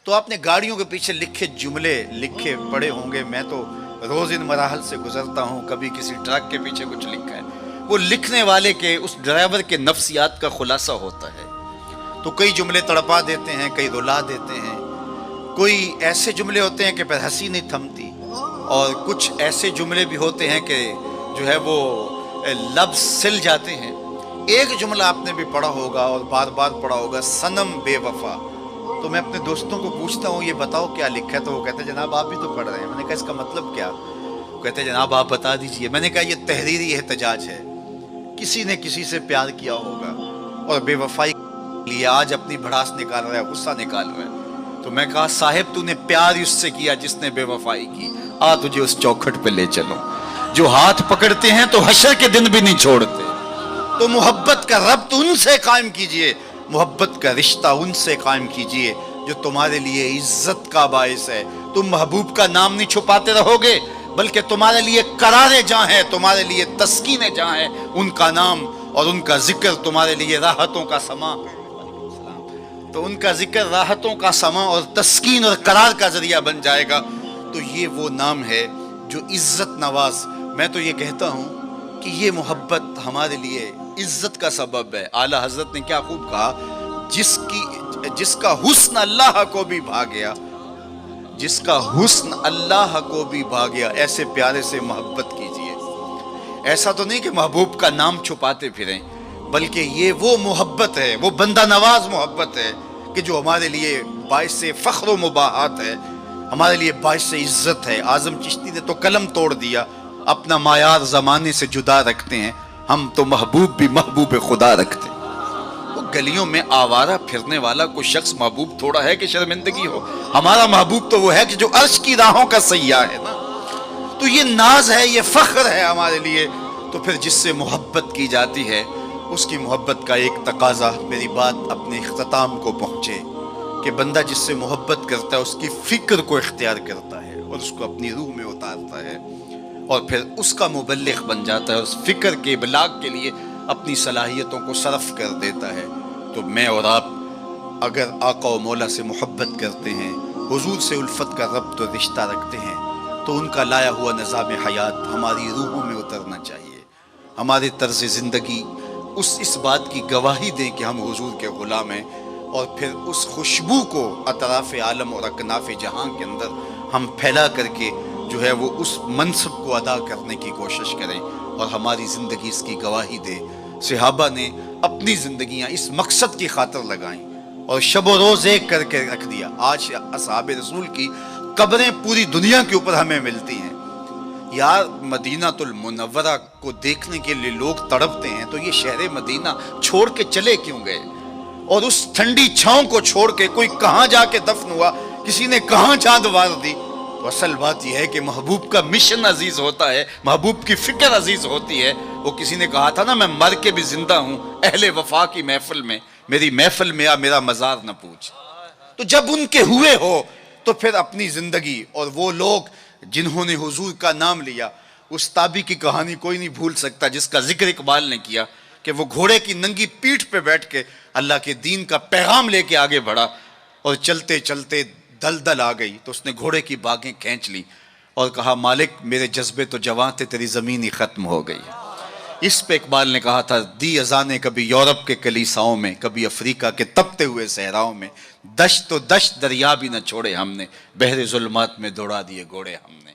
تو آپ نے گاڑیوں کے پیچھے لکھے جملے لکھے پڑے ہوں گے، میں تو روز ان مراحل سے گزرتا ہوں، کبھی کسی ٹرک کے پیچھے کچھ لکھا ہے، وہ لکھنے والے کے اس ڈرائیور کے نفسیات کا خلاصہ ہوتا ہے۔ تو کئی جملے تڑپا دیتے ہیں، کئی رلا دیتے ہیں، کوئی ایسے جملے ہوتے ہیں کہ پھر ہنسی نہیں تھمتی، اور کچھ ایسے جملے بھی ہوتے ہیں کہ جو ہے وہ لفظ سل جاتے ہیں۔ ایک جملہ آپ نے بھی پڑھا ہوگا اور بار بار پڑھا ہوگا، صنم بے وفا۔ تو میں اپنے دوستوں کو پوچھتا ہوں یہ بتاؤ کیا لکھا ہے، تو وہ کہتے ہیں جناب آپ بھی تو پڑھ رہے ہیں۔ میں نے کہا اس کا مطلب کیا؟ وہ کہتے ہیں جناب آپ بتا دیجئے۔ میں نے کہا یہ تحریری احتجاج ہے، کسی نے کسی سے پیار کیا ہوگا اور بے وفائی لیے آج اپنی بھڑاس نکال رہا ہے، غصہ نکال رہا ہے۔ تو میں کہا صاحب تو نے پیار اس سے کیا جس نے بے وفائی کی، آ تجھے اس چوکھٹ پہ لے چلو۔ جو ہاتھ پکڑتے ہیں تو حشر کے دن بھی نہیں چھوڑتے۔ تو محبت کا ربط ان سے قائم کیجئے، محبت کا رشتہ ان سے قائم کیجئے جو تمہارے لیے عزت کا باعث ہے۔ تم محبوب کا نام نہیں چھپاتے رہو گے، بلکہ تمہارے لیے قرار جہاں ہے، تمہارے لیے تسکین جہاں ہے، ان کا نام اور ان کا ذکر تمہارے لیے راحتوں کا سما۔ تو ان کا ذکر راحتوں کا سما اور تسکین اور قرار کا ذریعہ بن جائے گا۔ تو یہ وہ نام ہے جو عزت نواز۔ میں تو یہ کہتا ہوں کہ یہ محبت ہمارے لیے عزت کا سبب ہے۔ اعلیٰ حضرت نے کیا خوب کہا، جس کا حسن اللہ کو بھی بھا گیا، جس کا حسن اللہ کو بھی بھا گیا، ایسے پیارے سے محبت کیجئے۔ ایسا تو نہیں کہ محبوب کا نام چھپاتے پھریں، بلکہ یہ وہ محبت ہے، وہ بندہ نواز محبت ہے کہ جو ہمارے لیے باعث فخر و مباحات ہے، ہمارے لیے باعث عزت ہے۔ اعظم چشتی نے تو قلم توڑ دیا، اپنا معیار زمانے سے جدا رکھتے ہیں، ہم تو محبوب بھی محبوب خدا رکھتے ہیں۔ وہ گلیوں میں آوارہ پھرنے والا کوئی شخص محبوب تھوڑا ہے کہ شرمندگی ہو؟ ہمارا محبوب تو وہ ہے کہ جو عرش کی راہوں کا سیاح ہے نا۔ تو یہ ناز ہے، یہ فخر ہے ہمارے لیے۔ تو پھر جس سے محبت کی جاتی ہے، اس کی محبت کا ایک تقاضا، میری بات اپنے اختتام کو پہنچے، کہ بندہ جس سے محبت کرتا ہے اس کی فکر کو اختیار کرتا ہے اور اس کو اپنی روح میں اتارتا ہے، اور پھر اس کا مبلغ بن جاتا ہے، اس فکر کے ابلاغ کے لیے اپنی صلاحیتوں کو صرف کر دیتا ہے۔ تو میں اور آپ اگر آقا و مولا سے محبت کرتے ہیں، حضور سے الفت کا ربط و رشتہ رکھتے ہیں، تو ان کا لایا ہوا نظام حیات ہماری روحوں میں اترنا چاہیے۔ ہمارے طرز زندگی اس بات کی گواہی دیں کہ ہم حضور کے غلام ہیں، اور پھر اس خوشبو کو اطراف عالم اور اکناف جہاں کے اندر ہم پھیلا کر کے جو ہے وہ اس منصب کو ادا کرنے کی کوشش کریں، اور ہماری زندگی اس کی گواہی دے۔ صحابہ نے اپنی زندگیاں اس مقصد کی خاطر لگائیں اور شب و روز ایک کر کے رکھ دیا۔ آج اصحاب رسول کی قبریں پوری دنیا کے اوپر ہمیں ملتی ہیں۔ یار مدینہ المنورہ کو دیکھنے کے لیے لوگ تڑپتے ہیں، تو یہ شہر مدینہ چھوڑ کے چلے کیوں گئے؟ اور اس ٹھنڈی چھاؤں کو چھوڑ کے کوئی کہاں جا کے دفن ہوا، کسی نے کہاں چاند وار دی؟ تو اصل بات یہ ہے کہ محبوب کا مشن عزیز ہوتا ہے، محبوب کی فکر عزیز ہوتی ہے۔ وہ کسی نے کہا تھا نا، میں مر کے بھی زندہ ہوں اہل وفا کی محفل میں، میری محفل میں آ میرا مزار نہ پوچھ۔ تو جب ان کے ہوئے ہو تو پھر اپنی زندگی، اور وہ لوگ جنہوں نے حضور کا نام لیا، اس تابی کی کہانی کوئی نہیں بھول سکتا جس کا ذکر اقبال نے کیا، کہ وہ گھوڑے کی ننگی پیٹھ پہ بیٹھ کے اللہ کے دین کا پیغام لے کے آگے بڑھا، اور چلتے چلتے دلدل آ گئی تو اس نے گھوڑے کی باگیں کھینچ لی اور کہا مالک میرے جذبے تو جوان تھے، تیری زمین ہی ختم ہو گئی۔ اس پہ اقبال نے کہا تھا، دی اذانیں کبھی یورپ کے کلیساؤں میں، کبھی افریقہ کے تپتے ہوئے صحراؤں میں، دشت تو دشت دریا بھی نہ چھوڑے ہم نے، بحر ظلمات میں دوڑا دیے گھوڑے ہم نے۔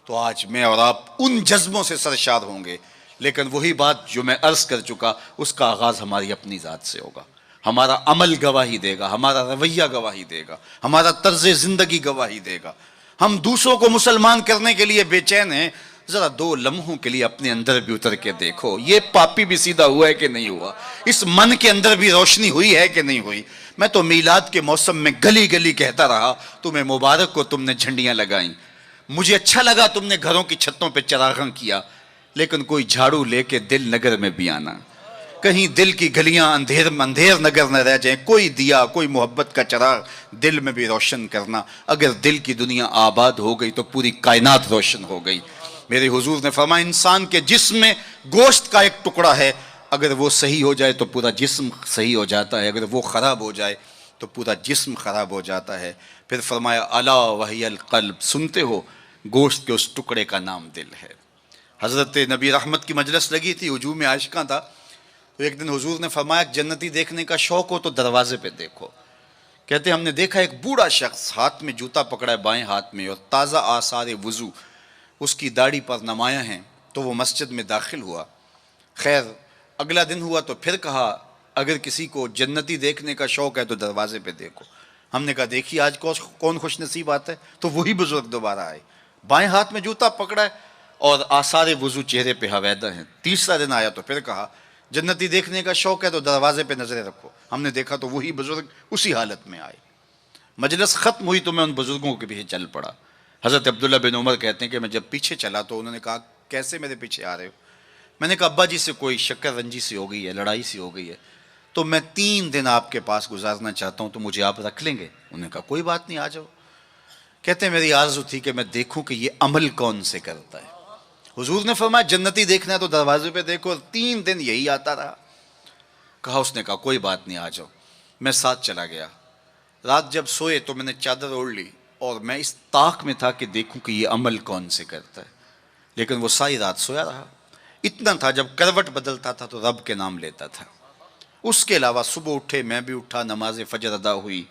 تو آج میں اور آپ ان جذبوں سے سرشار ہوں گے، لیکن وہی بات جو میں عرض کر چکا، اس کا آغاز ہماری اپنی ذات سے ہوگا۔ ہمارا عمل گواہی دے گا، ہمارا رویہ گواہی دے گا، ہمارا طرز زندگی گواہی دے گا۔ ہم دوسروں کو مسلمان کرنے کے لیے بے چین ہیں، ذرا 2 لمحوں کے لیے اپنے اندر بھی اتر کے دیکھو، یہ پاپی بھی سیدھا ہوا ہے کہ نہیں ہوا، اس من کے اندر بھی روشنی ہوئی ہے کہ نہیں ہوئی۔ میں تو میلاد کے موسم میں گلی گلی کہتا رہا، تمہیں مبارک ہو تم نے جھنڈیاں لگائیں، مجھے اچھا لگا تم نے گھروں کی چھتوں پہ چراغاں کیا، لیکن کوئی جھاڑو لے کے دل نگر میں بھی آنا، کہیں دل کی گلیاں اندھیر نگر نہ رہ جائیں، کوئی دیا کوئی محبت کا چراغ دل میں بھی روشن کرنا۔ اگر دل کی دنیا آباد ہو گئی تو پوری کائنات روشن ہو گئی۔ میرے حضور نے فرمایا انسان کے جسم میں گوشت کا ایک ٹکڑا ہے، اگر وہ صحیح ہو جائے تو پورا جسم صحیح ہو جاتا ہے، اگر وہ خراب ہو جائے تو پورا جسم خراب ہو جاتا ہے. پھر فرمایا الا وہی القلب، سنتے ہو گوشت کے اس ٹکڑے کا نام دل ہے. حضرت نبی رحمت کی مجلس لگی تھی، ہجوم عاشقاں تھا. تو ایک دن حضور نے فرمایا جنتی دیکھنے کا شوق ہو تو دروازے پہ دیکھو. کہتے ہم نے دیکھا ایک بوڑھا شخص ہاتھ میں جوتا پکڑا ہے بائیں ہاتھ میں، اور تازہ آثار وضو اس کی داڑھی پر نمایاں ہیں. تو وہ مسجد میں داخل ہوا. خیر اگلا دن ہوا تو پھر کہا اگر کسی کو جنتی دیکھنے کا شوق ہے تو دروازے پہ دیکھو. ہم نے کہا دیکھیے آج کون خوش نصیب آتا ہے. تو وہی بزرگ دوبارہ آئے، بائیں ہاتھ میں جوتا پکڑا ہے اور آثار وضو چہرے پہ حویدہ ہیں. تیسرا دن آیا تو پھر کہا جنتی دیکھنے کا شوق ہے تو دروازے پہ نظریں رکھو. ہم نے دیکھا تو وہی بزرگ اسی حالت میں آئے. مجلس ختم ہوئی تو میں ان بزرگوں کے پیچھے چل پڑا. حضرت عبداللہ بن عمر کہتے ہیں کہ میں جب پیچھے چلا تو انہوں نے کہا کیسے میرے پیچھے آ رہے ہو؟ میں نے کہا ابا جی سے کوئی شکر رنجی سی ہو گئی ہے، لڑائی سی ہو گئی ہے، تو میں 3 دن آپ کے پاس گزارنا چاہتا ہوں، تو مجھے آپ رکھ لیں گے؟ انہوں نے کہا کوئی بات نہیں، آ جاؤ. کہتے ہیں میری آرزو تھی کہ میں دیکھوں کہ یہ عمل کون سے کرتا ہے. حضور نے فرمایا جنتی دیکھنا ہے تو دروازے پہ دیکھو، اور 3 دن یہی آتا رہا. کہا اس نے کہا کوئی بات نہیں، آ جاؤ. میں ساتھ چلا گیا. رات جب سوئے تو میں نے چادر اوڑھ لی اور میں اس طاق میں تھا کہ دیکھوں کہ یہ عمل کون سے کرتا ہے. لیکن وہ ساری رات سویا رہا. اتنا تھا جب کروٹ بدلتا تھا تو رب کے نام لیتا تھا. اس کے علاوہ صبح اٹھے، میں بھی اٹھا، نماز فجر ادا ہوئی،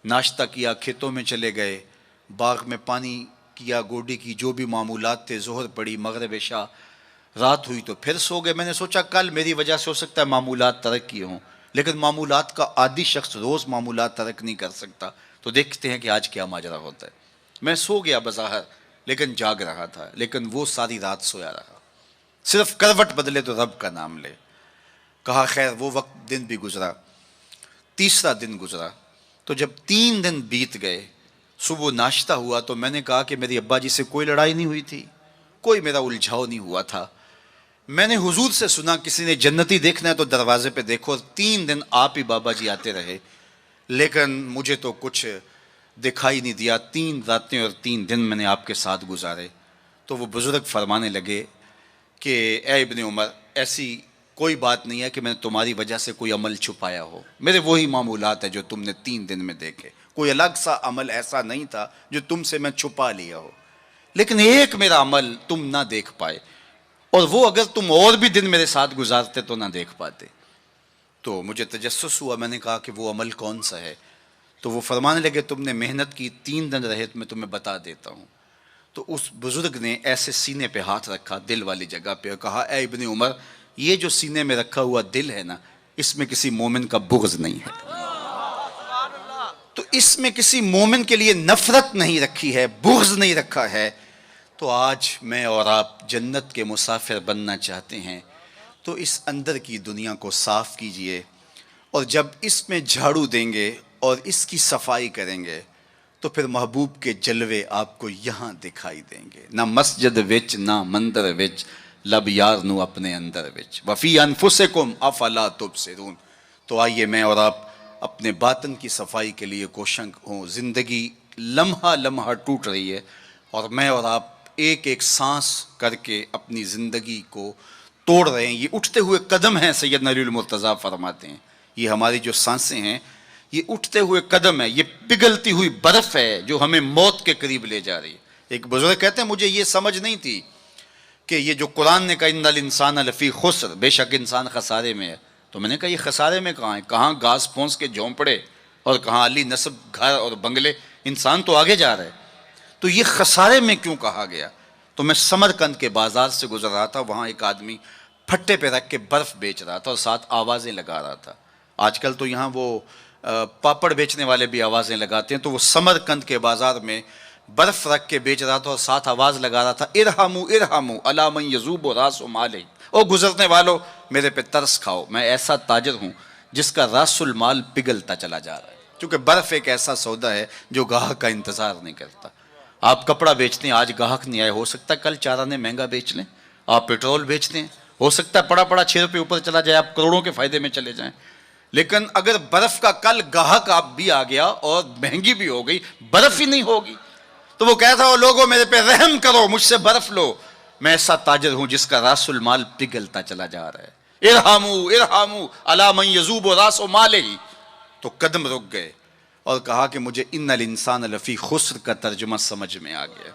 ناشتہ کیا، کھیتوں میں چلے گئے، باغ میں پانی کیا، گوڈی کی جو بھی معمولات تھے، ظہر پڑی، مغرب عشاء، رات ہوئی تو پھر سو گئے. میں نے سوچا کل میری وجہ سے ہو سکتا ہے معمولات ترک کیے ہوں، لیکن معمولات کا عادی شخص روز معمولات ترک نہیں کر سکتا. تو دیکھتے ہیں کہ آج کیا ماجرا ہوتا ہے. میں سو گیا بظاہر لیکن جاگ رہا تھا، لیکن وہ ساری رات سویا رہا، صرف کروٹ بدلے تو رب کا نام لے. کہا خیر وہ وقت دن بھی گزرا. تیسرا دن گزرا تو جب 3 دن بیت گئے، صبح ناشتہ ہوا تو میں نے کہا کہ میری ابا جی سے کوئی لڑائی نہیں ہوئی تھی، کوئی میرا الجھاؤ نہیں ہوا تھا. میں نے حضور سے سنا کسی نے جنتی دیکھنا ہے تو دروازے پہ دیکھو، اور 3 دن آپ ہی بابا جی آتے رہے، لیکن مجھے تو کچھ دکھائی نہیں دیا. 3 راتیں اور 3 دن میں نے آپ کے ساتھ گزارے. تو وہ بزرگ فرمانے لگے کہ اے ابن عمر ایسی کوئی بات نہیں ہے کہ میں نے تمہاری وجہ سے کوئی عمل چھپایا ہو. میرے وہی معمولات ہیں جو تم نے 3 دن میں دیکھے، کوئی الگ سا عمل ایسا نہیں تھا جو تم سے میں چھپا لیا ہو. لیکن ایک میرا عمل تم نہ دیکھ پائے، اور وہ اگر تم اور بھی دن میرے ساتھ گزارتے تو نہ دیکھ پاتے. تو مجھے تجسس ہوا، میں نے کہا کہ وہ عمل کون سا ہے؟ تو وہ فرمانے لگے تم نے محنت کی، 3 دن رہے تو میں تمہیں بتا دیتا ہوں. تو اس بزرگ نے ایسے سینے پہ ہاتھ رکھا دل والی جگہ پہ اور کہا اے ابن عمر یہ جو سینے میں رکھا ہوا دل ہے نا، اس میں کسی مومن کا بغض نہیں ہے. تو اس میں کسی مومن کے لیے نفرت نہیں رکھی ہے، بغض نہیں رکھا ہے. تو آج میں اور آپ جنت کے مسافر بننا چاہتے ہیں تو اس اندر کی دنیا کو صاف کیجئے، اور جب اس میں جھاڑو دیں گے اور اس کی صفائی کریں گے تو پھر محبوب کے جلوے آپ کو یہاں دکھائی دیں گے. نہ مسجد وچ نہ مندر وچ، لب یار نو اپنے اندر وچ، وفی انفسکم افلا تبصرون. تو آئیے میں اور آپ اپنے باطن کی صفائی کے لیے کوشاں ہوں. زندگی لمحہ لمحہ ٹوٹ رہی ہے، اور میں اور آپ ایک ایک سانس کر کے اپنی زندگی کو توڑ رہے ہیں. یہ اٹھتے ہوئے قدم ہیں، سیدنا علی المرتضیٰ فرماتے ہیں یہ ہماری جو سانسیں ہیں یہ اٹھتے ہوئے قدم ہے، یہ پگھلتی ہوئی برف ہے جو ہمیں موت کے قریب لے جا رہی ہے. ایک بزرگ کہتے ہیں مجھے یہ سمجھ نہیں تھی کہ یہ جو قرآن نے کہا ان الانسان لفی خسر، بے شک انسان خسارے میں ہے. تو میں نے کہا یہ خسارے میں کہاں ہے؟ کہاں گھاس پھونس کے جھونپڑے اور کہاں علی نصب گھر اور بنگلے، انسان تو آگے جا رہا ہے. تو یہ خسارے میں کیوں کہا گیا؟ تو میں سمرقند کے بازار سے گزر رہا تھا، وہاں ایک آدمی پھٹے پہ رکھ کے برف بیچ رہا تھا اور ساتھ آوازیں لگا رہا تھا. آج کل تو یہاں وہ پاپڑ بیچنے والے بھی آوازیں لگاتے ہیں، تو وہ سمرقند کے بازار میں برف رکھ کے بیچ رہا تھا اور ساتھ آواز لگا رہا تھا ارحموا ارحموا الی من یذوب راس مالہ، او گزرنے والو میرے پہ ترس کھاؤ، میں ایسا تاجر ہوں جس کا راس المال پگھلتا چلا جا رہا ہے. کیونکہ برف ایک ایسا سودا ہے جو گاہک کا انتظار نہیں کرتا. آپ کپڑا بیچتے ہیں، آج گاہک نہیں آئے، ہو سکتا ہے کل 4 آنے مہنگا بیچ لیں. آپ پیٹرول بیچتے ہیں، ہو سکتا ہے پڑا پڑا 6 روپے اوپر چلا جائے، آپ کروڑوں کے فائدے میں چلے جائیں. لیکن اگر برف کا کل گاہک آپ بھی آ گیا اور مہنگی بھی ہو گئی، برف ہی نہیں ہوگی. تو وہ کہتا ہے لوگوں میرے پہ رحم کرو، مجھ سے برف لو، میں ایسا تاجر ہوں جس کا راس المال پگھلتا چلا جا رہا ہے. ارحموا ارحموا الی من یذوب راس مالہ. تو قدم رک گئے. اور کہا کہ مجھے ان الانسان لفی خسر کا ترجمہ سمجھ میں آ گیا.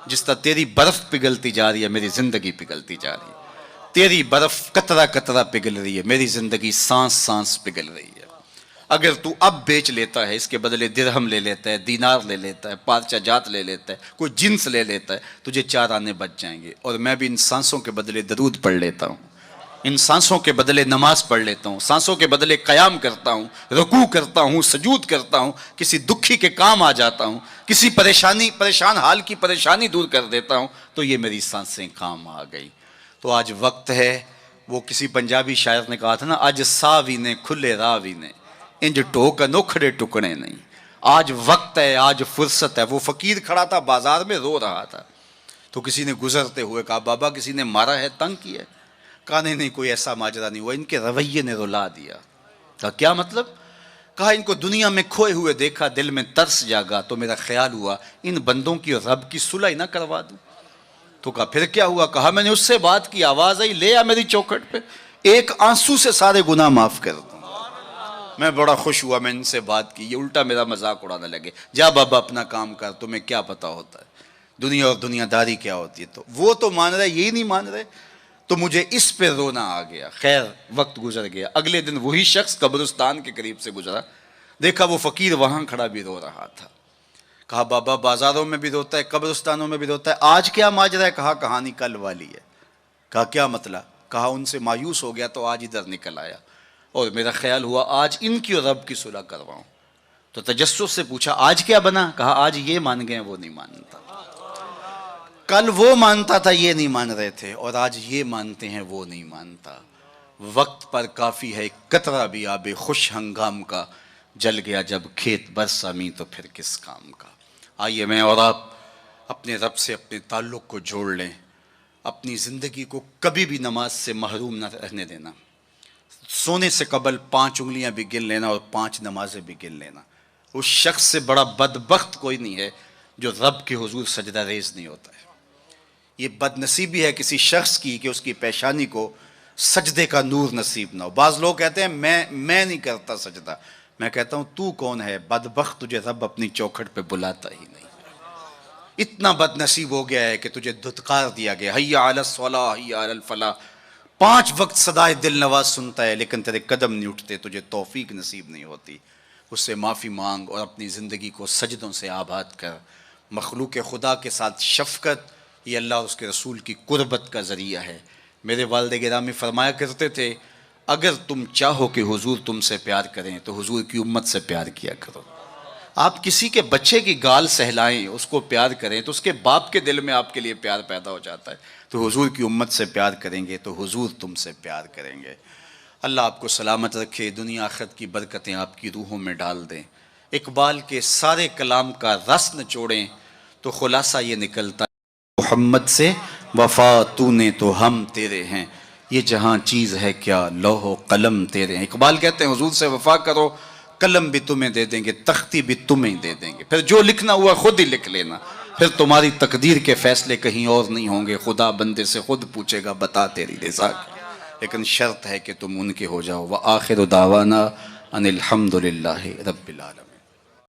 جس طرح تیری برف پگھلتی جا رہی ہے میری زندگی پگھلتی جا رہی ہے. تیری برف قطرہ قطرہ پگھل رہی ہے، میری زندگی سانس سانس پگھل رہی ہے. اگر تو اب بیچ لیتا ہے، اس کے بدلے درہم لے لیتا ہے، دینار لے لیتا ہے، پارچہ جات لے لیتا ہے، کوئی جنس لے لیتا ہے، تجھے 4 آنے بچ جائیں گے. اور میں بھی ان سانسوں کے بدلے درود پڑھ لیتا ہوں، ان سانسوں کے بدلے نماز پڑھ لیتا ہوں، سانسوں کے بدلے قیام کرتا ہوں، رکوع کرتا ہوں، سجود کرتا ہوں، کسی دکھی کے کام آ جاتا ہوں، کسی پریشان حال کی پریشانی دور کر دیتا ہوں، تو یہ میری سانسیں کام آ گئی. تو آج وقت ہے، وہ کسی پنجابی شاعر نے کہا تھا نا، آج ساوی نے کھلے راوی نے انج ٹوکا نوکھڑے ٹکڑے نہیں. آج وقت ہے، آج فرصت ہے. وہ فقیر کھڑا تھا بازار میں رو رہا تھا، تو کسی نے گزرتے ہوئے کہا بابا کسی نے مارا ہے، تنگ کیا ہے؟ کہا نہیں کوئی ایسا ماجرا نہیں ہوا، ان کے رویے نے رلا دیا. کہا کیا مطلب؟ کہا ان کو دنیا میں کھوئے ہوئے دیکھا، دل میں ترس جاگا، تو میرا خیال ہوا ان بندوں کی رب کی صلح ہی نہ کروا دوں. تو کہا پھر کیا ہوا؟ کہا میں نے اس سے بات کی، آواز آئی لے آ میری چوکھٹ پہ، ایک آنسو سے سارے گناہ معاف کر دوں. میں بڑا خوش ہوا، میں ان سے بات کی. یہ الٹا میرا مذاق اڑانے لگے، جا بابا اپنا کام کر، تمہیں کیا پتا ہوتا ہے دنیا اور دنیا داری کیا ہوتی ہے. تو وہ تو مان رہے، یہی نہیں مان رہے. تو مجھے اس پہ رونا آ گیا. خیر وقت گزر گیا. اگلے دن وہی شخص قبرستان کے قریب سے گزرا، دیکھا وہ فقیر وہاں کھڑا بھی رو رہا تھا. کہا بابا بازاروں میں بھی روتا ہے، قبرستانوں میں بھی روتا ہے، آج کیا ماجرا ہے؟ کہا کہانی کل والی ہے. کہا کیا مطلب؟ کہا ان سے مایوس ہو گیا تو آج ادھر نکل آیا، اور میرا خیال ہوا آج ان کی اور رب کی صلح کرواؤں. تو تجسس سے پوچھا آج کیا بنا؟ کہا آج یہ مان گئے وہ نہیں مانتا. کل وہ مانتا تھا یہ نہیں مان رہے تھے، اور آج یہ مانتے ہیں وہ نہیں مانتا. وقت پر کافی ہے قطرہ بھی آب خوش ہنگام کا، جل گیا جب کھیت برسا می تو پھر کس کام کا. آئیے میں اور آپ اپنے رب سے اپنے تعلق کو جوڑ لیں. اپنی زندگی کو کبھی بھی نماز سے محروم نہ رہنے دینا. سونے سے قبل 5 انگلیاں بھی گن لینا اور 5 نمازیں بھی گن لینا. اس شخص سے بڑا بدبخت کوئی نہیں ہے جو رب کے حضور سجدہ ریز نہیں ہوتا ہے. یہ بد نصیبی ہے کسی شخص کی کہ اس کی پیشانی کو سجدے کا نور نصیب نہ ہو. بعض لوگ کہتے ہیں میں نہیں کرتا سجدہ. میں کہتا ہوں تو کون ہے بدبخت، تجھے رب اپنی چوکھٹ پہ بلاتا ہی نہیں. اتنا بد نصیب ہو گیا ہے کہ تجھے دھتکار دیا گیا، حی علی الصلاۃ حی علی الفلاح. 5 وقت صدائے دل نواز سنتا ہے لیکن تیرے قدم نہیں اٹھتے، تجھے توفیق نصیب نہیں ہوتی. اس سے معافی مانگ اور اپنی زندگی کو سجدوں سے آباد کر. مخلوق خدا کے ساتھ شفقت یہ اللہ اور اس کے رسول کی قربت کا ذریعہ ہے. میرے والد گرامی فرمایا کرتے تھے اگر تم چاہو کہ حضور تم سے پیار کریں تو حضور کی امت سے پیار کیا کرو. آپ کسی کے بچے کی گال سہلائیں، اس کو پیار کریں تو اس کے باپ کے دل میں آپ کے لیے پیار پیدا ہو جاتا ہے. تو حضور کی امت سے پیار کریں گے تو حضور تم سے پیار کریں گے. اللہ آپ کو سلامت رکھے، دنیا آخرت کی برکتیں آپ کی روحوں میں ڈال دیں. اقبال کے سارے کلام کا رس نچوڑیں تو خلاصہ یہ نکلتا ہے محمد سے وفا تو نے تو ہم تیرے ہیں، یہ جہاں چیز ہے کیا لوح و قلم تیرے ہیں. اقبال کہتے ہیں حضور سے وفا کرو، قلم بھی تمہیں دے دیں گے، تختی بھی تمہیں دے دیں گے، پھر جو لکھنا ہوا خود ہی لکھ لینا. پھر تمہاری تقدیر کے فیصلے کہیں اور نہیں ہوں گے، خدا بندے سے خود پوچھے گا بتا تیری رضا کی. لیکن شرط ہے کہ تم ان کے ہو جاؤ. وآخر دعوانا ان الحمد للہ رب العالمین.